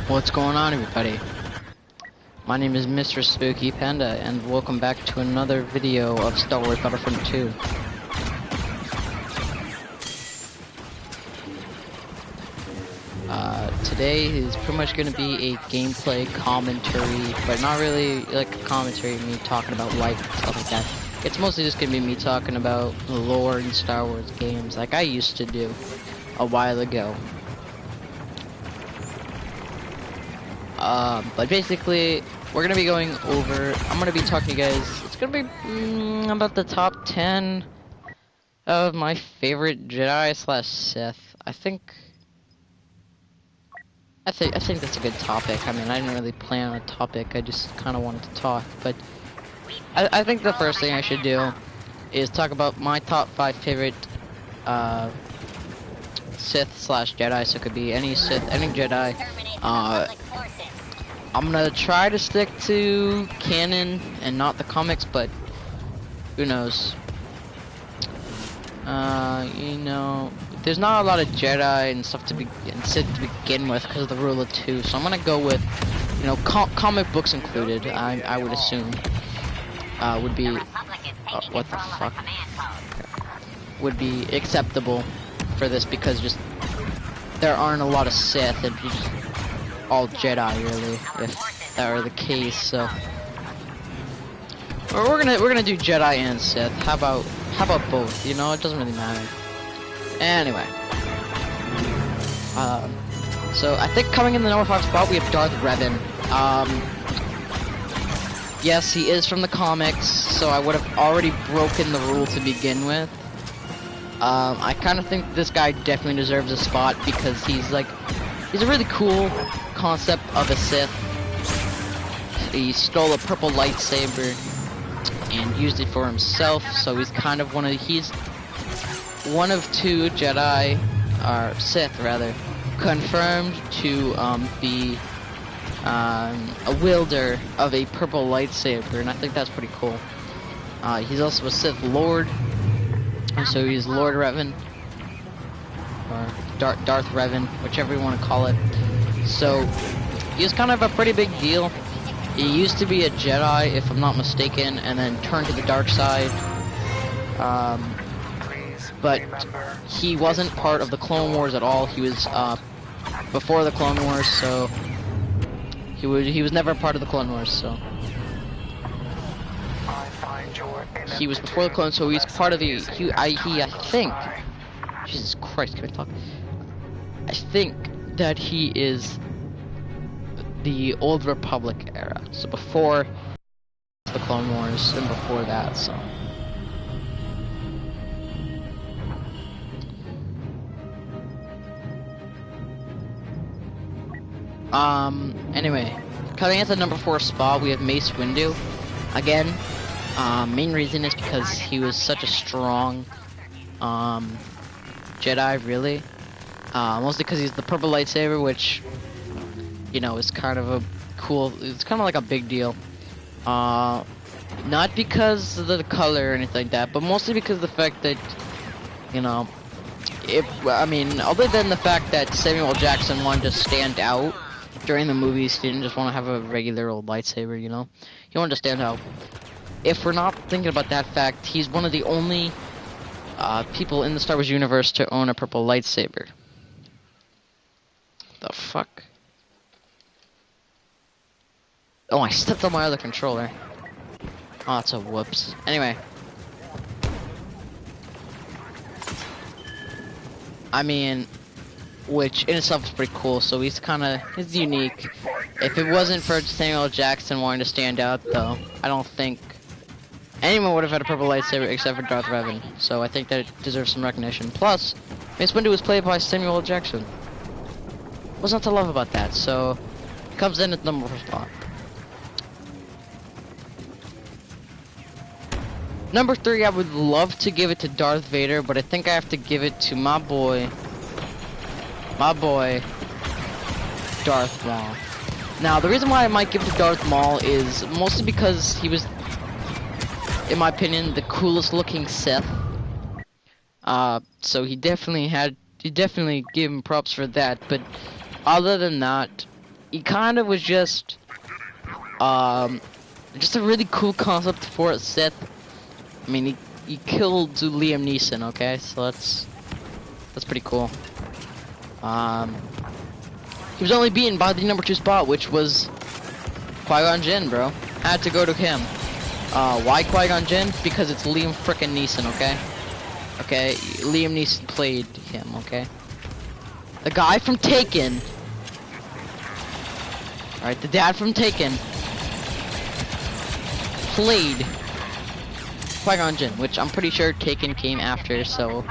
What's going on, everybody? My name is MrSpookyPanda, and welcome back to another video of Star Wars Battlefront 2. Today is pretty much going to be a gameplay commentary, but not really like a commentary of me talking about life and stuff like that. It's mostly just going to be me talking about the lore in Star Wars games, like I used to do a while ago. But basically, we're gonna be going over. I'm gonna be talking to you guys. It's gonna be about the top 10 of my favorite Jedi / Sith. I think that's a good topic. I mean, I didn't really plan on a topic. I just kind of wanted to talk. But I think the first thing I should do is talk about my top 5 favorite Sith / Jedi. So it could be any Sith, any Jedi. I'm gonna try to stick to canon and not the comics, but who knows? You know, there's not a lot of Jedi and stuff and Sith to begin with because of the rule of 2. So I'm gonna go with, you know, comic books included. I would assume would be what the fuck would be acceptable for this, because just there aren't a lot of Sith and just all Jedi, really, if that were the case. So we're gonna do Jedi and Sith. How about both? You know, it doesn't really matter. Anyway, so I think coming in the number 5 spot we have Darth Revan. Yes, he is from the comics, so I would have already broken the rule to begin with. I kind of think this guy definitely deserves a spot because he's a really cool concept of a Sith. He stole a purple lightsaber and used it for himself, so he's kind of one of 2 Jedi, or Sith rather, confirmed to be a wielder of a purple lightsaber, and I think that's pretty cool. He's also a Sith Lord, and so he's Lord Revan, or Darth Revan, whichever you want to call it. So he's kind of a pretty big deal. He used to be a Jedi, if I'm not mistaken, and then turned to the dark side. But he wasn't part of the Clone Wars at all. He was before the Clone Wars, so he was never part of the Clone Wars. So he was before the Clone, so he's part of the. I think. Jesus Christ, can I talk? I think that he is the Old Republic era, so before the Clone Wars and before that. So anyway, coming at the number 4 spot we have Mace Windu. Again, main reason is because he was such a strong Jedi, really. Mostly because he's the purple lightsaber, which, you know, is kind of a cool, it's kind of like a big deal. Not because of the color or anything like that, but mostly because of the fact that, you know, I mean, other than the fact that Samuel Jackson wanted to stand out during the movies, he didn't just want to have a regular old lightsaber, you know? He wanted to stand out. If we're not thinking about that fact, he's one of the only people in the Star Wars universe to own a purple lightsaber. The fuck? Oh, I stepped on my other controller. Oh, that's a whoops. Anyway. I mean, which in itself is pretty cool, so he's unique. If it wasn't for Samuel Jackson wanting to stand out, though, I don't think anyone would have had a purple lightsaber except for Darth Revan. So I think that it deserves some recognition. Plus, Mace Windu was played by Samuel Jackson. What's not to love about that? So, it comes in at the number 4 spot. Number 3, I would love to give it to Darth Vader, but I think I have to give it to my boy, Darth Maul. Now, the reason why I might give it to Darth Maul is mostly because he was, in my opinion, the coolest looking Sith. So he definitely gave him props for that, but other than that, he kind of was just a really cool concept for a Sith. I mean, he killed Liam Neeson, okay? So that's pretty cool. He was only beaten by the number 2 spot, which was Qui-Gon Jinn, bro. Had to go to him. Why Qui-Gon Jinn? Because it's Liam frickin' Neeson, okay? Okay, Liam Neeson played him, okay? The guy from Taken. Alright, the dad from Taken played Qui-Gon Jinn, which I'm pretty sure Taken came after, so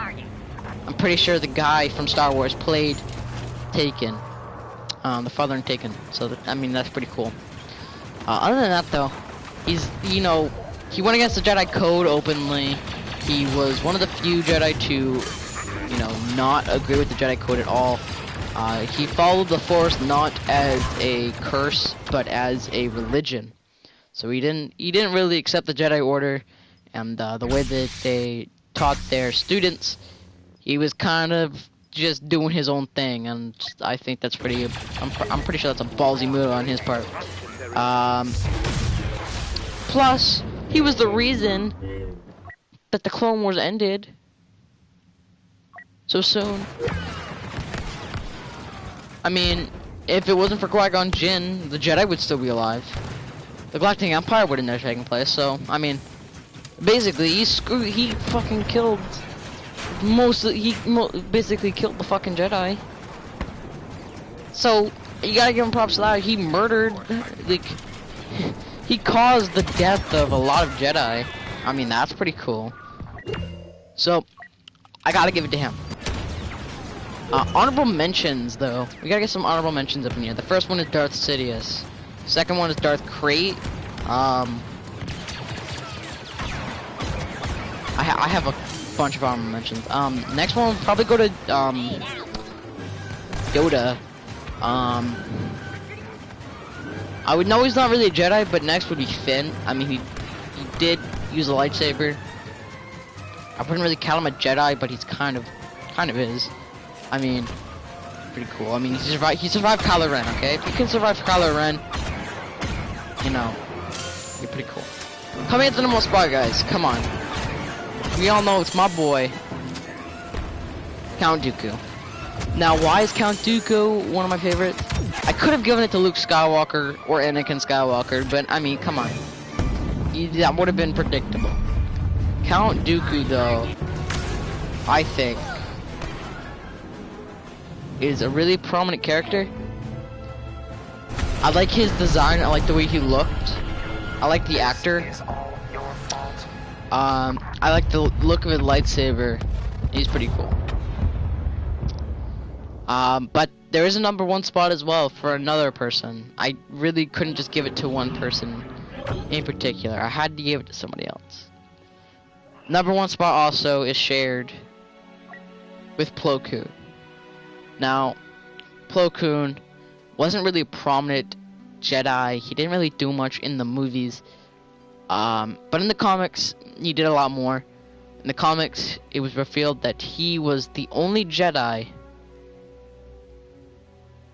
I'm pretty sure the guy from Star Wars played Taken. The father in Taken. So, I mean, that's pretty cool. Other than that, though, he's, you know, he went against the Jedi Code openly. He was one of the few Jedi to, you know, not agree with the Jedi Code at all. He followed the Force not as a curse, but as a religion. So he didn't really accept the Jedi Order and the way that they taught their students. He was kind of just doing his own thing, and I think that's pretty. I'm pretty sure that's a ballsy move on his part. Plus, he was the reason that the Clone Wars ended so soon. I mean, if it wasn't for Qui-Gon Jinn, the Jedi would still be alive. The Galactic Empire would have never taken place. So, I mean, basically, he fucking killed. He basically killed the fucking Jedi. So, you gotta give him props to that. He murdered, like, he caused the death of a lot of Jedi. I mean, that's pretty cool. So, I gotta give it to him. Honorable mentions, though. We gotta get some honorable mentions up in here. The first one is Darth Sidious. Second one is Darth Krayt. I have a bunch of honorable mentions. Next one will probably go to Yoda. I would know he's not really a Jedi, but next would be Finn. I mean, he did use a lightsaber. I wouldn't really count him a Jedi, but he's kind of is. I mean, pretty cool. I mean, he survived Kylo Ren, okay? If you can survive Kylo Ren, you know, you're pretty cool. Coming at the number 1 spot, guys. Come on. We all know it's my boy, Count Dooku. Now, why is Count Dooku one of my favorites? I could have given it to Luke Skywalker or Anakin Skywalker, but I mean, come on. That would have been predictable. Count Dooku, though, I think, is a really prominent character. I like his design. I like the way he looked. I like the actor. I like the look of his lightsaber. He's pretty cool. But there is a number 1 spot as well for another person. I really couldn't just give it to one person in particular. I had to give it to somebody else. Number 1 spot also is shared with Plo Koon. Now, Plo Koon wasn't really a prominent Jedi. He didn't really do much in the movies. But in the comics, he did a lot more. In the comics, it was revealed that he was the only Jedi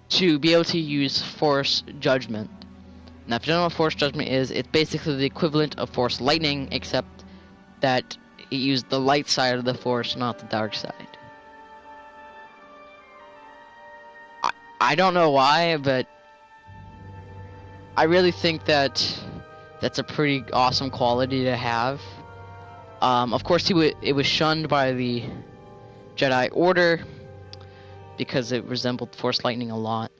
to be able to use Force Judgment. Now, if you don't know what Force Judgment is, it's basically the equivalent of Force Lightning, except that it used the light side of the Force, not the dark side. I don't know why, but I really think that that's a pretty awesome quality to have. Of course, it was shunned by the Jedi Order because it resembled Force Lightning a lot.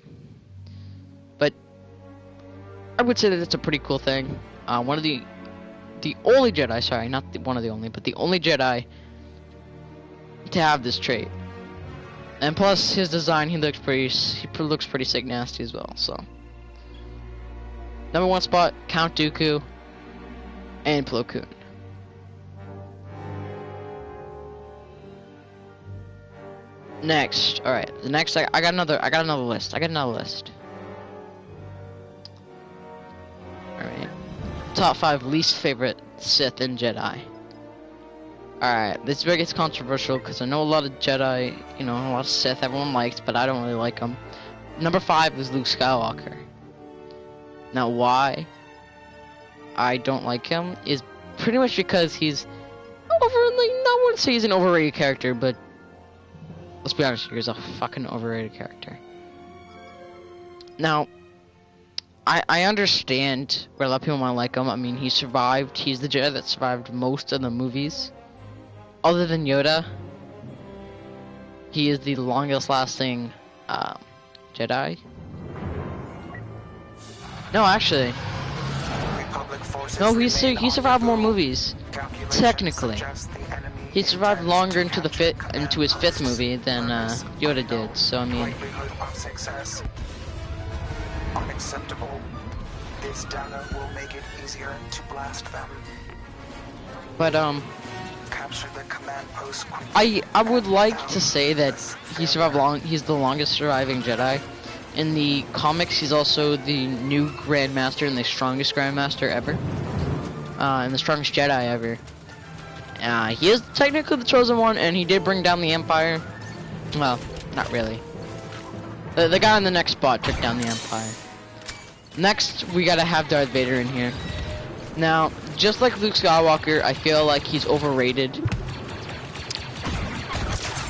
But I would say that it's a pretty cool thing. One of the only Jedi, sorry, not one of the only, but the only Jedi to have this trait. And plus, his design, he looks pretty sick nasty as well. So, number 1 spot, Count Dooku and Plo Koon. Next, all right. The next, I got another list. All right. Top 5 least favorite Sith and Jedi. Alright, this gets controversial because I know a lot of Jedi, you know, a lot of Sith everyone likes, but I don't really like them. Number 5 is Luke Skywalker. Now, why I don't like him is pretty much because he's overly, I wouldn't say he's an overrated character, but let's be honest, he's a fucking overrated character. Now, I understand where a lot of people might like him. I mean, he survived. He's the Jedi that survived most of the movies. Other than Yoda, he is the longest lasting Jedi. No, actually. No, he survived more movies. Technically. He survived longer into his 5th movie than Yoda did, so I mean. Unacceptable. This data will make it easier to blast them. But Capture the command post quickly. I would like to say that he survived long. He's the longest surviving Jedi. In the comics, he's also the new Grandmaster and the strongest Grandmaster ever. And the strongest Jedi ever. He is technically the chosen one, and he did bring down the Empire. Well, not really. The guy in the next spot took down the Empire. Next, we gotta have Darth Vader in here. Now, just like Luke Skywalker, I feel like he's overrated.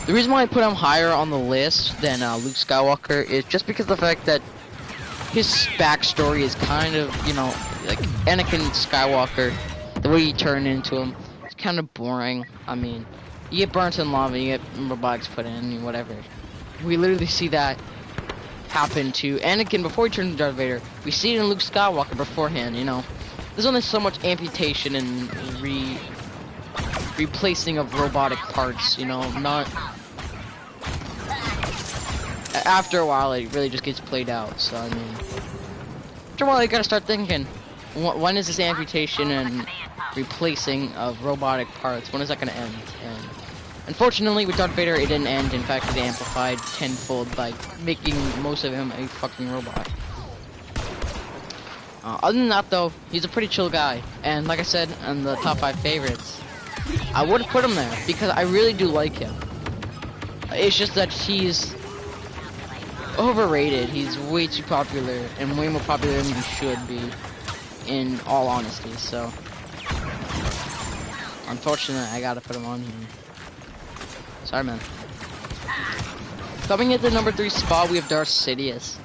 The reason why I put him higher on the list than Luke Skywalker is just because of the fact that his backstory is kind of, you know, like Anakin Skywalker, the way he turned into him, it's kind of boring. I mean, you get burnt in lava, you get robotics put in, whatever. We literally see that happen to Anakin before he turned into Darth Vader. We see it in Luke Skywalker beforehand, you know. There's only so much amputation and replacing of robotic parts, you know, not... After a while, it really just gets played out, so I mean... After a while, you gotta start thinking, when is this amputation and replacing of robotic parts, when is that gonna end? And unfortunately, with Darth Vader, it didn't end. In fact, it amplified tenfold by making most of him a fucking robot. Other than that, though, he's a pretty chill guy. And like I said, in the top 5 favorites, I would have put him there because I really do like him. It's just that he's overrated. He's way too popular and way more popular than he should be, in all honesty. So, unfortunately, I gotta put him on here. Sorry, man. Coming at the number 3 spot, we have Darth Sidious.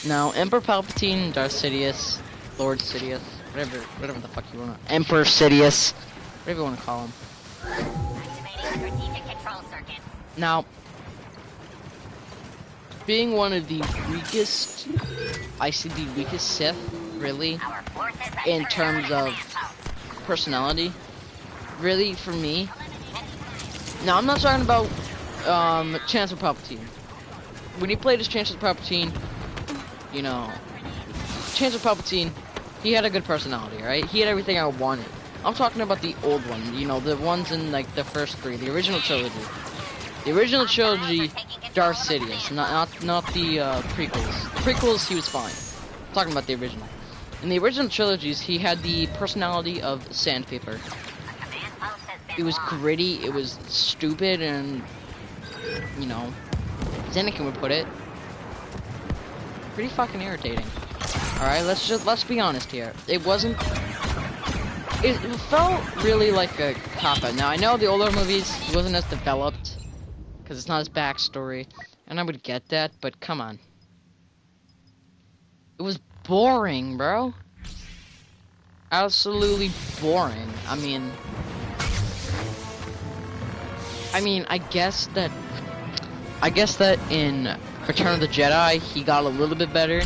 Now, Emperor Palpatine, Darth Sidious, Lord Sidious, whatever the fuck you wanna, Emperor Sidious, whatever you wanna call him. Now, being one of the weakest, I see the weakest Sith, really, in terms of personality, really, for me. Now, I'm not talking about Chancellor Palpatine. When he played as Chancellor Palpatine, you know, Chancellor Palpatine, he had a good personality, right? He had everything I wanted. I'm talking about the old one, you know, the ones in, like, the first 3, the original trilogy. The original trilogy, Darth Sidious, not the prequels. The prequels, he was fine. I'm talking about the original. In the original trilogies, he had the personality of sandpaper. It was gritty, it was stupid, and, you know, as Anakin would put it, pretty fucking irritating. Alright, let's be honest here. It felt really like a cop-out. Now, I know the older movies, he wasn't as developed, because it's not his backstory, and I would get that, but come on. It was boring, bro. Absolutely boring. I mean, I guess that in Return of the Jedi, he got a little bit better.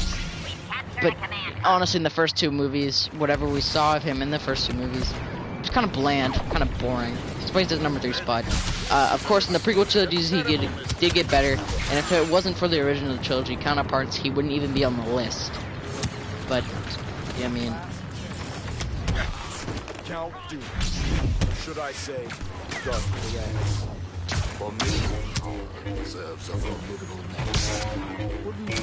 But honestly, in the first 2 movies, whatever we saw of him in the first 2 movies, it was kind of bland, kind of boring. That's why he's at number 3 spot. Of course, in the prequel trilogies, he did get better. And if it wasn't for the original trilogy counterparts, he wouldn't even be on the list. But, yeah, I mean... Count Dooku. Should I say, Darth Vader? For me, deserves a formidable name. What do you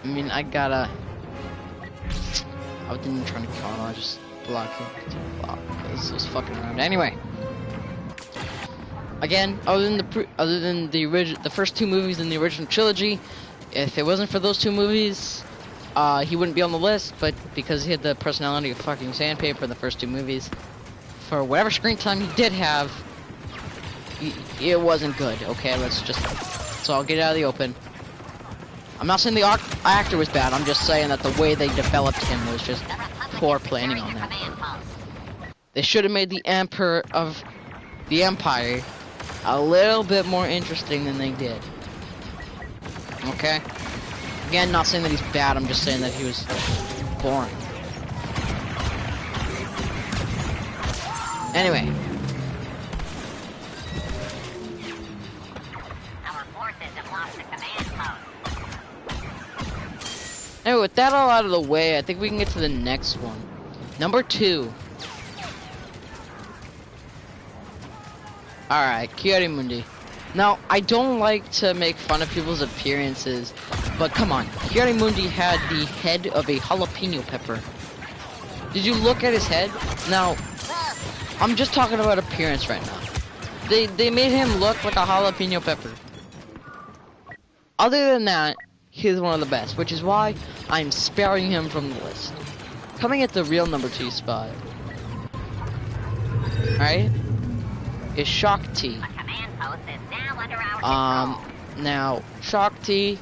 I mean, I wasn't even trying to kill him, I just blocked him. It was fucking around. Anyway. again, other than the first two movies in the original trilogy, if it wasn't for those two movies, he wouldn't be on the list. But because he had the personality of fucking sandpaper in the first two movies, for whatever screen time he did have, it wasn't good. Okay, so I'll get it out of the open. I'm not saying the actor was bad. I'm just saying that the way they developed him was just poor planning on that part. They should have made the Emperor of the Empire a little bit more interesting than they did. Okay? Again, not saying that he's bad, I'm just saying that he was boring. Anyway. Our forces have lost the command post. Anyway, with that all out of the way, I think we can get to the next one. Number 2. Alright, Kiarimundi. Now, I don't like to make fun of people's appearances, but come on. Kiarimundi had the head of a jalapeno pepper. Did you look at his head? Now, I'm just talking about appearance right now. They made him look like a jalapeno pepper. Other than that, he's one of the best, which is why I'm sparing him from the list. Coming at the real number 2 spot. Alright? Is Shakti. Now, Shakti,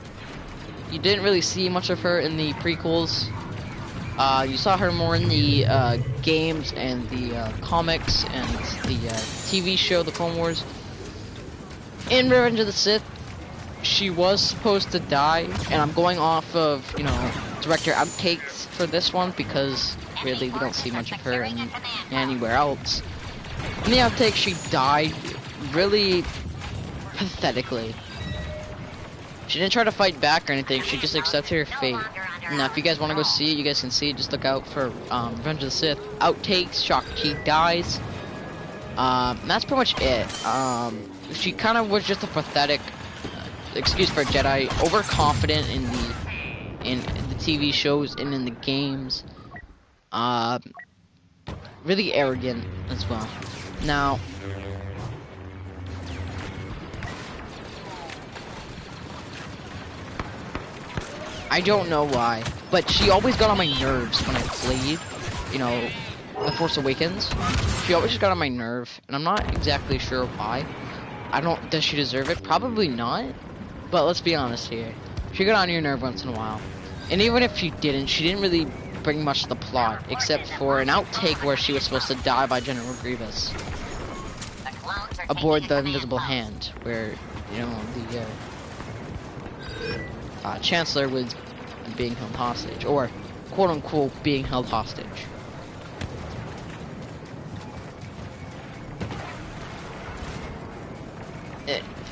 you didn't really see much of her in the prequels. You saw her more in the games and the comics and the TV show, The Clone Wars. In Revenge of the Sith, she was supposed to die, and I'm going off of, you know, director outtakes for this one because really we don't see much of her anywhere else. In the outtake, she died really pathetically. She didn't try to fight back or anything, she just accepted her fate. Now, if you guys want to go see it, you guys can see it. Just look out for Revenge of the Sith. Outtakes, Shakti dies. That's pretty much it. She kind of was just a pathetic excuse for a Jedi, overconfident in the TV shows and in the games. Really arrogant as well. Now, I don't know why, but she always got on my nerves when I played, you know, The Force Awakens. She always just got on my nerve, and I'm not exactly sure why. Does she deserve it? Probably not, but let's be honest here. She got on your nerve once in a while. And even if she didn't really bring much to the plot, except for an outtake where she was supposed to die by General Grievous aboard the Invisible Hand, where, you know, the Chancellor was being held hostage, or quote-unquote being held hostage.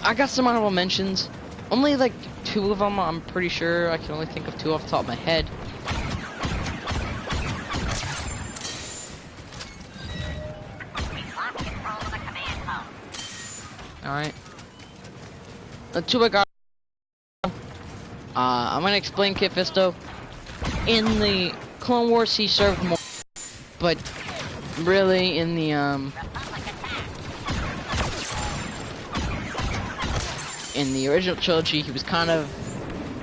I got some honorable mentions. Only like 2 of them, I'm pretty sure. I can only think of 2 off the top of my head. Alright. The 2 I got. I'm gonna explain Kit Fisto. In the Clone Wars, he served more, but really in the original trilogy, he was kind of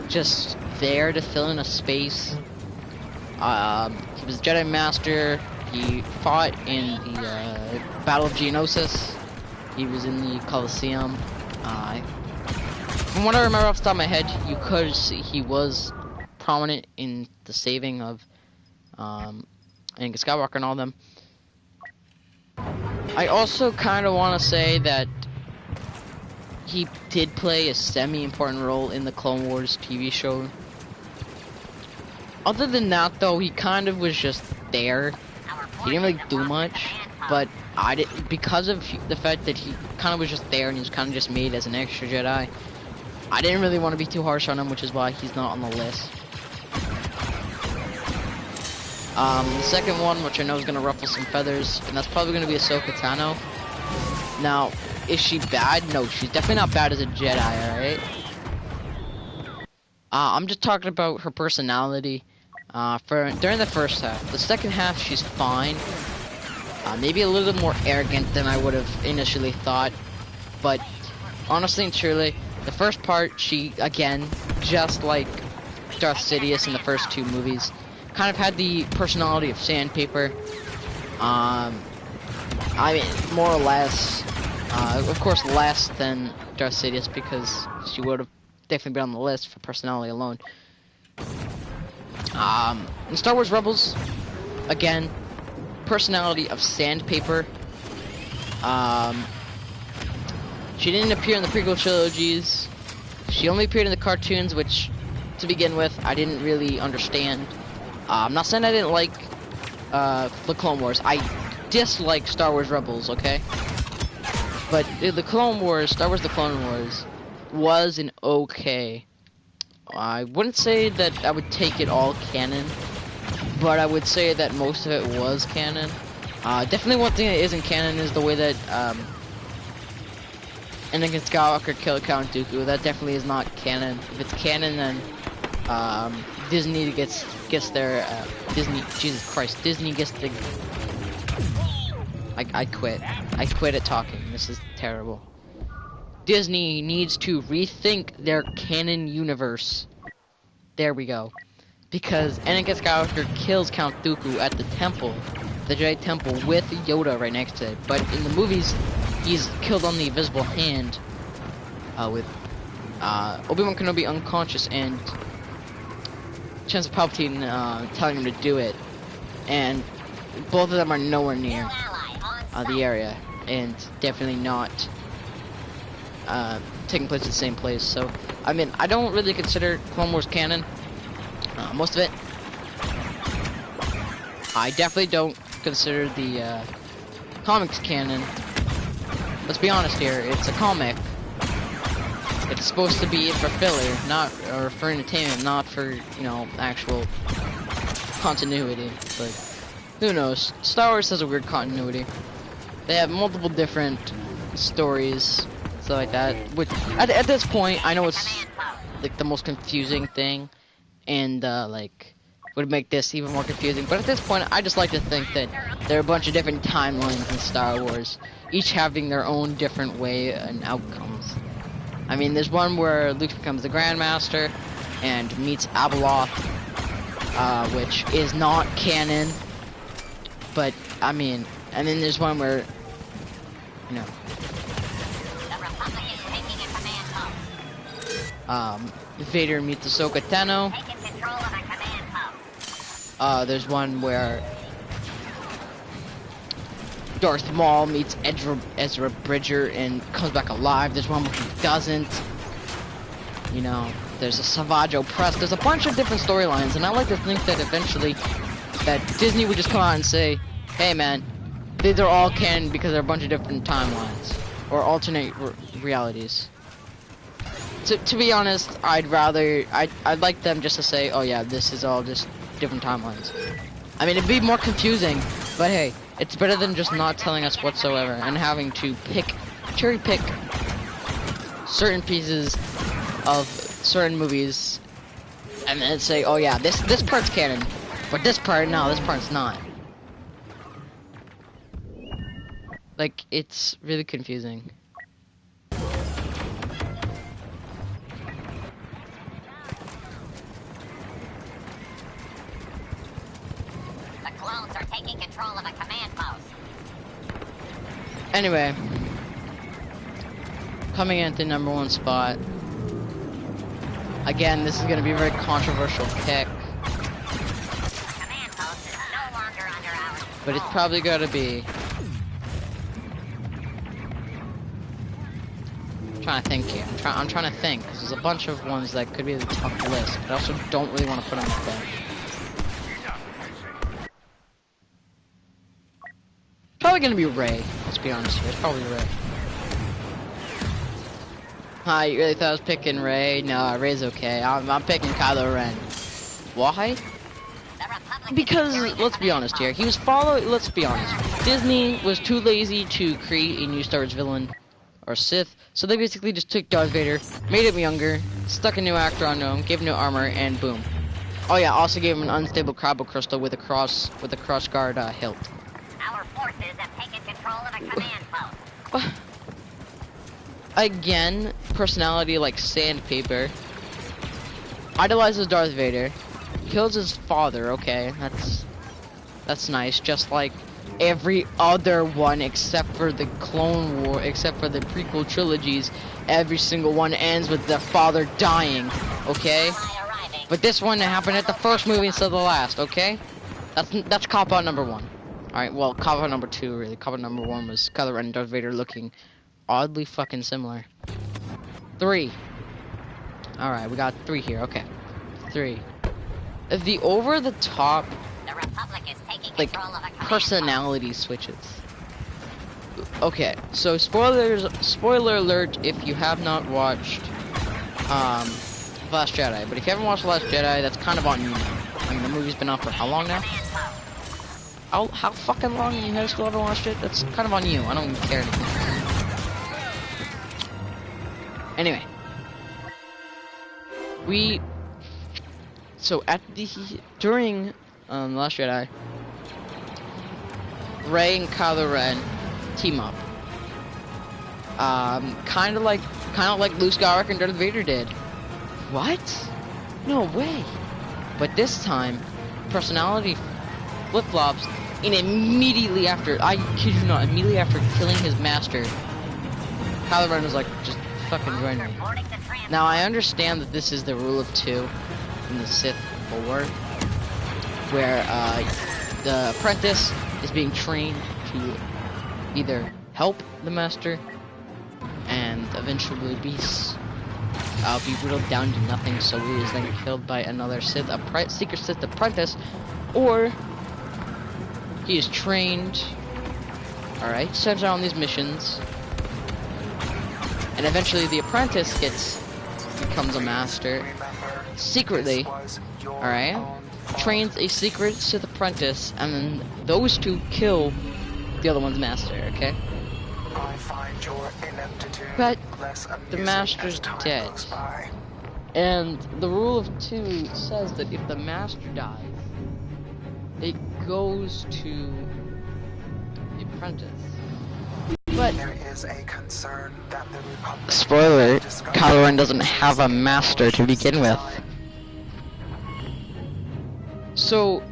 just there to fill in a space. He was a Jedi Master. He fought in the Battle of Geonosis. He was in the Colosseum. From what I remember off the top of my head, you could see he was prominent in the saving of Anakin Skywalker and all them. I also kind of want to say that he did play a semi-important role in the Clone Wars TV show. Other than that, though, he kind of was just there. He didn't really do much, but because of the fact that he kind of was just there and he was kind of just made as an extra Jedi, I didn't really want to be too harsh on him, which is why he's not on the list. The second one, which I know is going to ruffle some feathers, and that's probably going to be Ahsoka Tano. Now, is she bad? No, she's definitely not bad as a Jedi, alright? I'm just talking about her personality during the first half. The second half, she's fine. Maybe a little bit more arrogant than I would have initially thought. but honestly and truly, the first part, she, again, just like Darth Sidious in the first 2 movies, kind of had the personality of sandpaper. I mean, more or less, of course less than Darth Sidious, because she would have definitely been on the list for personality alone. In Star Wars Rebels, again, personality of sandpaper. She didn't appear in the prequel trilogies. She only appeared in the cartoons, which, to begin with, I didn't really understand. I'm not saying I didn't like the Clone Wars. I dislike Star Wars Rebels, okay? But the Clone Wars, Star Wars The Clone Wars, was an okay. I wouldn't say that I would take it all canon, but I would say that most of it was canon. Definitely one thing that isn't canon is the way that Anakin Skywalker killed Count Dooku. That definitely is not canon. If it's canon, then Disney gets their Disney. Jesus Christ, Disney gets the. I quit. I quit at talking. This is terrible. Disney needs to rethink their canon universe. There we go. Because Anakin Skywalker kills Count Dooku at the temple, the Jedi Temple, with Yoda right next to it. But in the movies, he's killed on the invisible hand with Obi-Wan Kenobi unconscious and Chancellor Palpatine telling him to do it. And both of them are nowhere near the area, and definitely not taking place at the same place. So, I mean, I don't really consider Clone Wars canon. Most of it. I definitely don't consider the comics canon. Let's be honest here, it's a comic. It's supposed to be for filler, not or for entertainment, not for, you know, actual continuity. But who knows? Star Wars has a weird continuity. They have multiple different stories, stuff like that. Which at this point, I know it's like the most confusing thing, and like would make this even more confusing. But at this point, I just like to think that there are a bunch of different timelines in Star Wars, each having their own different way and outcomes. I mean, there's one where Luke becomes the Grandmaster and meets Abeloth, which is not canon. But I mean, and then there's one where, you know, Vader meets Ahsoka Tano. There's one where Darth Maul meets Ezra Bridger and comes back alive. There's one where he doesn't. You know, there's a Savage Opress. There's a bunch of different storylines, and I like to think that eventually that Disney would just come out and say, hey man, these are all canon because they're a bunch of different timelines or alternate realities. To be honest, I'd like them just to say, oh yeah, this is all just different timelines. I mean, it'd be more confusing, but hey, it's better than just not telling us whatsoever and having to cherry pick certain pieces of certain movies and then say, oh yeah, this part's canon, but this part, no, this part's not. Like, it's really confusing. Clones are taking control of a command post. Anyway, coming into #1 spot. Again, this is going to be a very controversial pick. Command post is no longer under our control. But it's probably going to be. I'm trying to think here. I'm trying to think, because there's a bunch of ones that could be at the top of the list, but I also don't really want to put on the bench. Probably gonna be Rey. Let's be honest here. It's probably Rey. Hi, you really thought I was picking Rey? No, Rey's okay. I'm picking Kylo Ren. Why? Because let's be honest here. He was following. Let's be honest. Disney was too lazy to create a new Star Wars villain or Sith, so they basically just took Darth Vader, made him younger, stuck a new actor onto him, gave him new armor, and boom. Oh yeah, also gave him an unstable cryo crystal with a cross guard hilt. Our forces have taken control of a command post. again, personality like sandpaper. Idolizes Darth Vader. Kills his father, okay, that's nice, just like every other one except for the Clone War, except for the prequel trilogies. Every single one ends with the father dying, okay? But this one happened at the first movie instead of the last, okay? That's cop out number 1. Alright, well, cop out number 2, really. Cop out number 1 was Kylo Ren and Darth Vader looking oddly fucking similar. 3. Alright, we got 3 here, okay. 3. The over-the-top, The Republic is taking like, control of a command personality switches. Okay, so spoiler alert if you have not watched, Last Jedi. But if you haven't watched The Last Jedi, that's kind of on you now. I mean, the movie's been out for how long now? How fucking long, and you have still haven't watched it? That's kind of on you. I don't even care anymore. Anyway. So during The Last Jedi, Rey and Kylo Ren team up. Kind of like Luke Skywalker and Darth Vader did. What? No way. But this time, personality flip-flops, and immediately after, I kid you not, immediately after killing his master, Kylo Ren was like, just fucking join me. Now, I understand that this is the rule of 2 in the Sith War, where the apprentice is being trained to either help the master and eventually be whittled down to nothing, so he is then killed by another secret Sith apprentice, or he is trained, alright, sent out on these missions, and eventually the apprentice becomes a master secretly, alright, trains a secret Sith apprentice, and then those two kill the other one's master, okay? I find your ineptitude But less the amusing master's as time dead. goes by. And the rule of 2 says that if the master dies, it goes to the apprentice. But There is a concern that the Republic spoiler, Kylo Ren doesn't have a master to begin with. So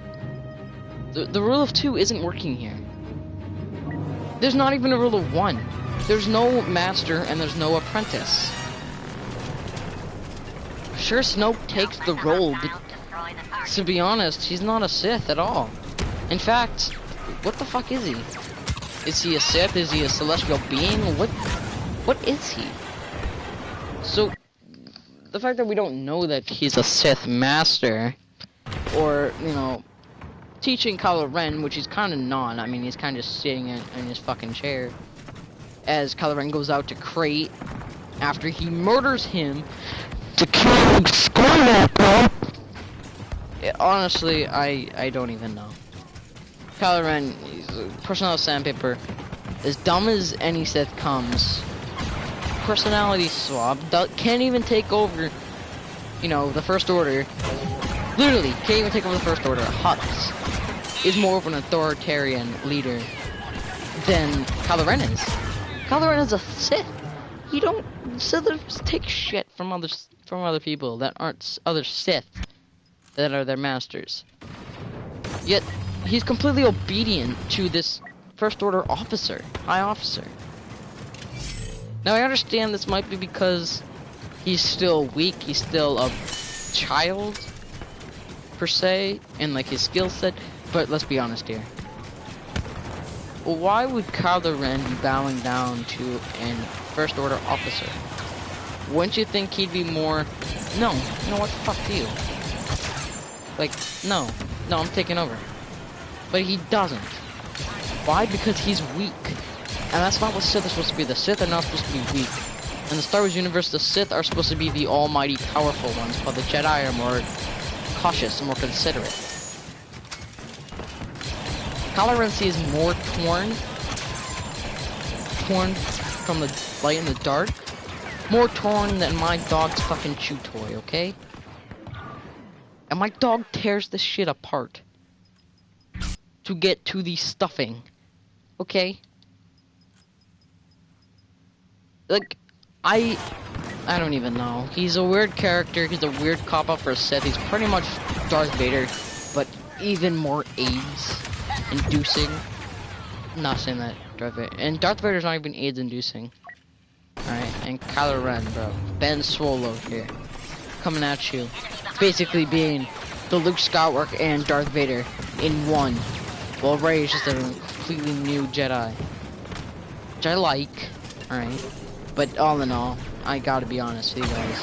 the rule of 2 isn't working here. There's not even a rule of 1. There's no master and there's no apprentice. Sure, Snoke takes the role, but to be honest, he's not a Sith at all. In fact, what the fuck is he? Is he a Sith? Is he a celestial being? What is he? So, the fact that we don't know that he's a Sith master, or, you know, teaching Kylo Ren, which he's kind of not. I mean, he's kind of sitting in his fucking chair as Kylo Ren goes out to crate after he murders him to kill Skywalker. Honestly, I don't even know. Kylo Ren, he's a personality sandpaper, as dumb as any Sith comes. Personality swap, can't even take over, you know, the First Order. Literally, can't even take over the First Order. Hux is more of an authoritarian leader than Kylo Ren is. Kylo Ren is a Sith. Siths take shit from other people that aren't other Sith that are their masters. Yet he's completely obedient to this First Order officer, high officer. Now I understand this might be because he's still weak, he's still a child per se, and like his skill set, but let's be honest here. Why would Kylo Ren be bowing down to an First Order officer? Wouldn't you think he'd be more, no, you know what, fuck you. Like, no, I'm taking over. But he doesn't. Why? Because he's weak. And that's not what Sith are supposed to be. The Sith are not supposed to be weak. In the Star Wars universe, the Sith are supposed to be the almighty powerful ones, while the Jedi are more cautious and more considerate. Kylo Ren is more torn from the light and the dark, more torn than my dog's fucking chew toy, okay? And my dog tears this shit apart to get to the stuffing, okay? Like, I don't even know. He's a weird character. He's a weird cop-out for Sith. He's pretty much Darth Vader, but even more AIDS-inducing. Not saying that Darth Vader. And Darth Vader's not even AIDS-inducing. Alright, and Kylo Ren, bro. Ben Solo here. Coming at you. Basically being the Luke Skywalker and Darth Vader in one. Well, Rey is just a completely new Jedi. Which I like. Alright. But all in all, I gotta be honest with you guys.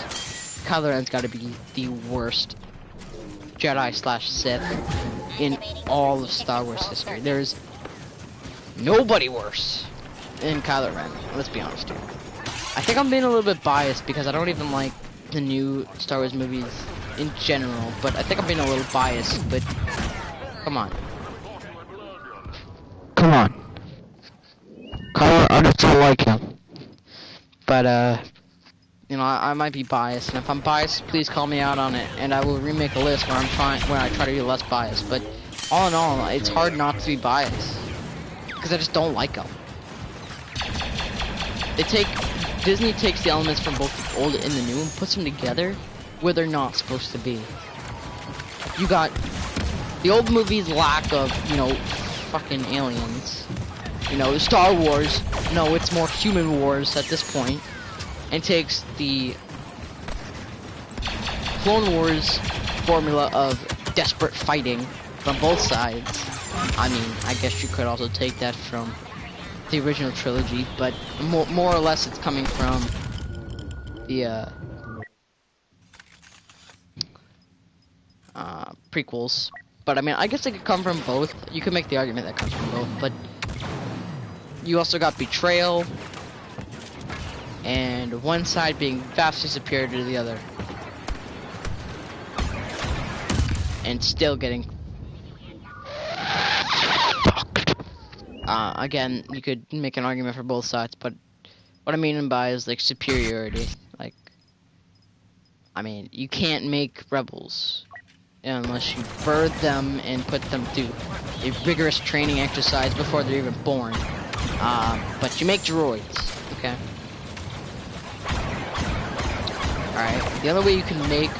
Kylo Ren's gotta be the worst Jedi slash Sith in all of Star Wars history. There's nobody worse than Kylo Ren. Let's be honest here. I think I'm being a little bit biased because I don't even like the new Star Wars movies in general, but I think I'm being a little biased, but come on. Come on. Kylo, I just don't like him. But, you know, I might be biased, and if I'm biased, please call me out on it, and I will remake a list where I try to be less biased. But all in all, it's hard not to be biased because I just don't like them. Disney takes the elements from both the old and the new and puts them together where they're not supposed to be. You got the old movies' lack of, you know, fucking aliens. You know, Star Wars, no, it's more human wars at this point. And takes the Clone Wars formula of desperate fighting from both sides. I mean, I guess you could also take that from the original trilogy, but more or less it's coming from the prequels. But I mean, I guess it could come from both. You could make the argument that comes from both, but you also got betrayal, and one side being vastly superior to the other, and still getting fucked. Again, you could make an argument for both sides, but what I mean by is like superiority. Like, I mean, you can't make rebels unless you birth them and put them through a rigorous training exercise before they're even born. But you make droids, okay? Alright, the only way you can make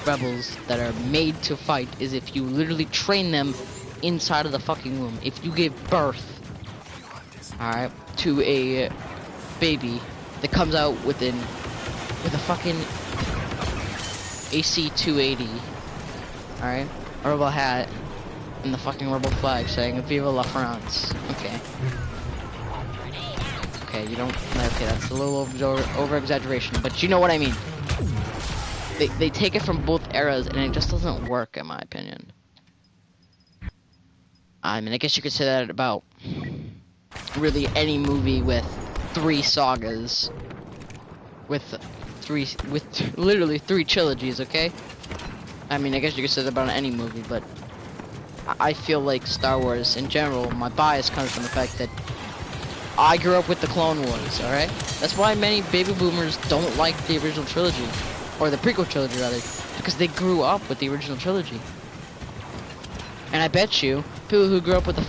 rebels that are made to fight is if you literally train them inside of the fucking womb. If you give birth, alright, to a baby that comes out with a fucking AC-280, alright, a rebel hat, and the fucking rebel flag saying Viva la France. Okay. Okay, you don't. Okay, that's a little over exaggeration, but you know what I mean. They take it from both eras, and it just doesn't work, in my opinion. I mean, I guess you could say that about really any movie with 3 sagas, with literally 3 trilogies. Okay. I mean, I guess you could say that about any movie, but I feel like Star Wars in general, my bias comes from the fact that I grew up with the Clone Wars, alright? That's why many baby boomers don't like the original trilogy, or the prequel trilogy rather, because they grew up with the original trilogy. And I bet you, people who grew up with the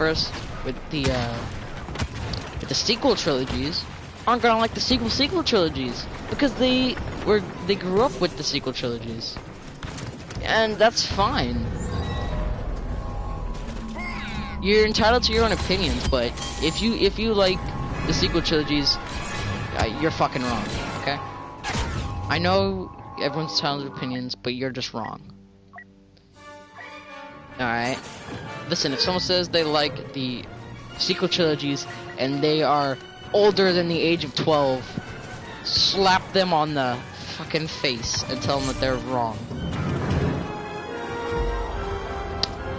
sequel trilogies aren't gonna like the sequel trilogies, because they grew up with the sequel trilogies. And that's fine. You're entitled to your own opinions, but if you like the sequel trilogies, you're fucking wrong, okay? I know everyone's entitled to opinions, but you're just wrong. Alright? Listen, if someone says they like the sequel trilogies and they are older than the age of 12, slap them on the fucking face and tell them that they're wrong.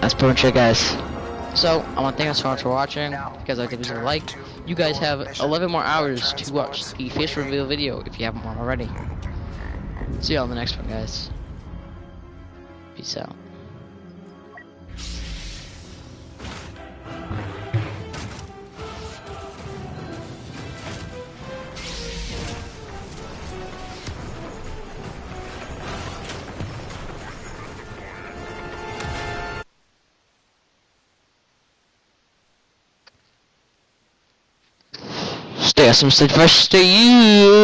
That's pretty much it, guys. So, I want to thank you so much for watching. If you guys like the video, like. You guys have 11 more hours to watch the face reveal video if you haven't one already. See you all in the next one, guys. Peace out. Stay awesome, stay fresh, stay you.